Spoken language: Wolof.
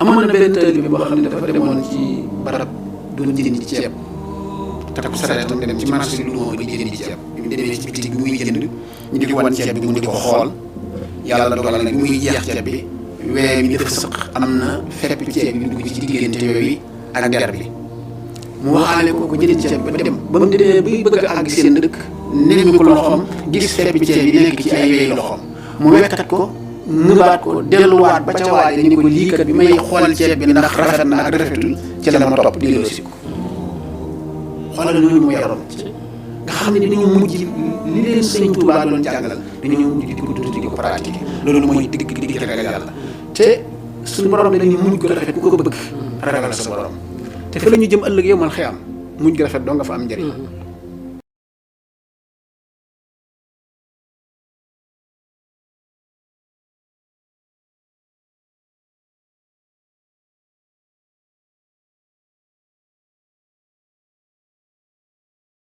amoon na benn taalibe boo xam ne dafa demoon ci barab doon jëndi ceeb te ko sareetam dem ci marché lu moo ba jëndi ceeb bi mu demee ci bitig bi muy jënd ñu di ko wan ceeb bi mu di ko xool yàlla dogal nag bi muy jeex ceeb bi wee mi dafa sëq am na fepp ceeb bi dugg ci diggante yooyu ak der bi mu waxaale ko jënd ceeb ba dem ba mu demee bay bëgg a àgg seen dëkk nemmi ko loxoom gis fepp ceeb yi nekk ci ay weey loxoom mu wekkat ko nëbaat ko delluwaat ba ca waaje ni ko lii kat bi may xool ceeb bi ndax rafet na ak rafetul ci la ma topp delloo si ko xoolal loolu mu yaroon ci nga xam ne dañu mujj li leen sëñ Tuubaa doon jàngalal dañu mujj di ko dund di ko pratiquer loolu mooy digg ragal yàlla te suñu borom dañuy mujj ko rafet ku ko bëgg ragal sa borom te fa la ñu jëm ëllëg yow man xëy am mujj ko rafet doo nga fa am njëriñ